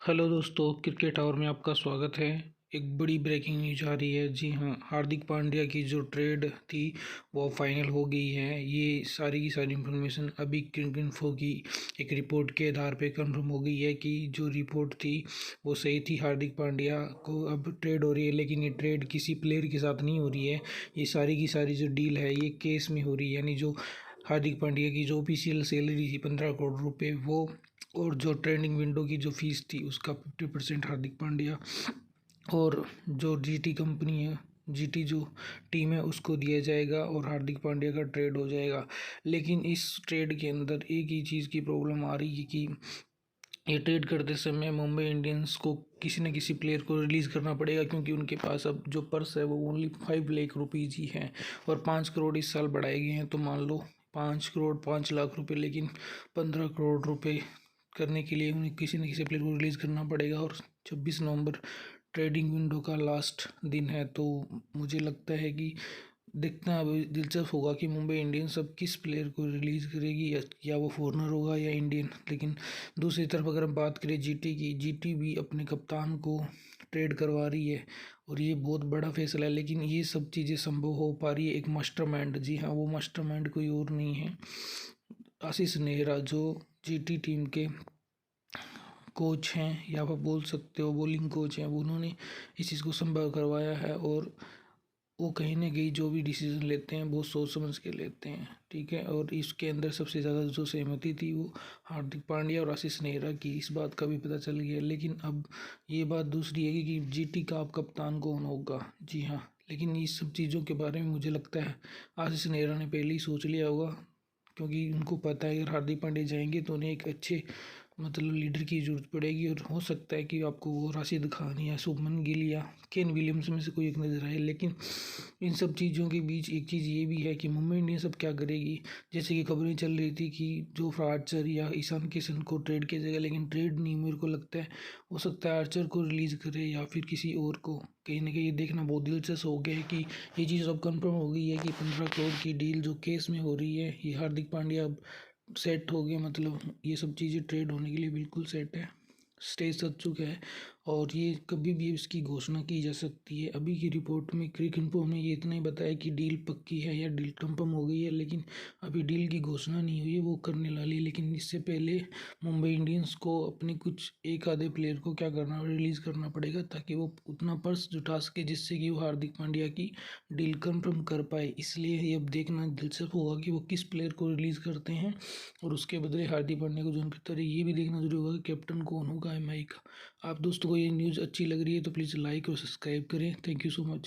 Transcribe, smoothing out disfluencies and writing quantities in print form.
Hello दोस्तों, cricket our में आपका स्वागत है। एक बड़ी ब्रेकिंग न्यूज आ रही है। जी हाँ, हार्दिक पांड्या की जो ट्रेड थी वो फाइनल हो गई है। ये सारी की सारी इन्फॉर्मेशन अभी क्रिकइन्फो की एक रिपोर्ट के आधार पे कंफर्म हो गई है कि जो रिपोर्ट थी वो सही थी। हार्दिक पांड्या को अब ट्रेड हो रही है, लेकिन ये ट्रेड किसी प्लेयर के साथ नहीं हो रही है। ये सारी की सारी जो डील है ये केस में हो रही है। यानी जो हार्दिक पांड्या की जो ऑफिशियल सैलरी थी 15 करोड़ रुपए, वो और जो ट्रेंडिंग विंडो की जो फीस थी उसका 50% हार्दिक पांड्या और जो जीटी कंपनी है, जीटी जो टीम है उसको दिया जाएगा और हार्दिक पांड्या का ट्रेड हो जाएगा। लेकिन इस ट्रेड के अंदर एक ही चीज़ की प्रॉब्लम आ रही है कि ये ट्रेड करते समय मुंबई इंडियंस को किसी न किसी प्लेयर को रिलीज़ करना पड़ेगा, क्योंकि उनके पास अब जो पर्स है वो ओनली 5 लाख रुपीज़ ही है और 5 करोड़ इस साल बढ़ाए गए हैं। तो मान लो 5 करोड़ 5 लाख रुपए, लेकिन 15 करोड़ रुपए करने के लिए उन्हें किसी न किसी प्लेयर को रिलीज़ करना पड़ेगा। और 26 नवंबर ट्रेडिंग विंडो का लास्ट दिन है। तो मुझे लगता है कि देखना अब दिलचस्प होगा कि मुंबई इंडियंस अब किस प्लेयर को रिलीज़ करेगी, या वो फॉरनर होगा या इंडियन। लेकिन दूसरी तरफ अगर हम बात करें जीटी की, जीटी भी अपने कप्तान को ट्रेड करवा रही है और ये बहुत बड़ा फैसला है। लेकिन ये सब चीज़ें संभव हो पा रही है एक मास्टरमाइंड, जी हाँ, वो मास्टरमाइंड कोई और नहीं है, आशीष नेहरा, जो जीटी टीम के कोच हैं या आप बोल सकते हो बॉलिंग कोच हैं। वो उन्होंने इस चीज़ को संभव करवाया है और वो कहीं ना कहीं जो भी डिसीजन लेते हैं बहुत सोच समझ के लेते हैं, ठीक है। और इसके अंदर सबसे ज़्यादा जो सहमति थी वो हार्दिक पांड्या और आशीष नेहरा की, इस बात का भी पता चल गया। लेकिन अब ये बात दूसरी है कि जीटी का अब कप्तान कौन होगा, जी हाँ। लेकिन इस सब चीज़ों के बारे में मुझे लगता है आशीष नेहरा ने पहले ही सोच लिया होगा, क्योंकि उनको पता है अगर हार्दिक पांड्या जाएंगे तो उन्हें एक अच्छे लीडर की ज़रूरत पड़ेगी। और हो सकता है कि आपको वो राशिद खान या शुभमन गिल या केन विलियम्स में से कोई एक नज़र आए। लेकिन इन सब चीज़ों के बीच एक चीज़ ये भी है कि मुंबई इंडियंस अब क्या करेगी। जैसे कि खबरें चल रही थी कि जो आर्चर या ईशान किशन को ट्रेड किया जाएगा, लेकिन ट्रेड नहीं, मेरे को लगता है हो सकता है आर्चर को रिलीज़ करे या फिर किसी और को। कहीं ना कहीं ये देखना बहुत दिलचस्प हो गया है कि ये चीज़ अब कंफर्म हो गई है कि 15 करोड़ की डील जो केस में हो रही है, ये हार्दिक पांड्या अब सेट हो गया। मतलब ये सब चीज़ें ट्रेड होने के लिए बिल्कुल सेट है, स्टेज सज चुका है और ये कभी भी इसकी घोषणा की जा सकती है। अभी की रिपोर्ट में क्रिकइन्फो ने ये इतना ही बताया कि डील पक्की है या डील कंफर्म हो गई है, लेकिन अभी डील की घोषणा नहीं हुई है, वो करने वाली है। लेकिन इससे पहले मुंबई इंडियंस को अपने कुछ एक आधे प्लेयर को क्या करना, रिलीज़ करना पड़ेगा, ताकि वो उतना पर्स जुटा सके जिससे कि वो हार्दिक पांड्या की डील कंफर्म कर पाए। इसलिए ये अब देखना दिलचस्प होगा कि वो किस प्लेयर को रिलीज़ करते हैं और उसके बदले हार्दिक पांड्या को ज्वाइन करते रहे। ये भी देखना जरूरी होगा कि कैप्टन कौन होगा एमआई का। आप दोस्तों को ये न्यूज़ अच्छी लग रही है तो प्लीज़ लाइक और सब्सक्राइब करें। Thank you so much.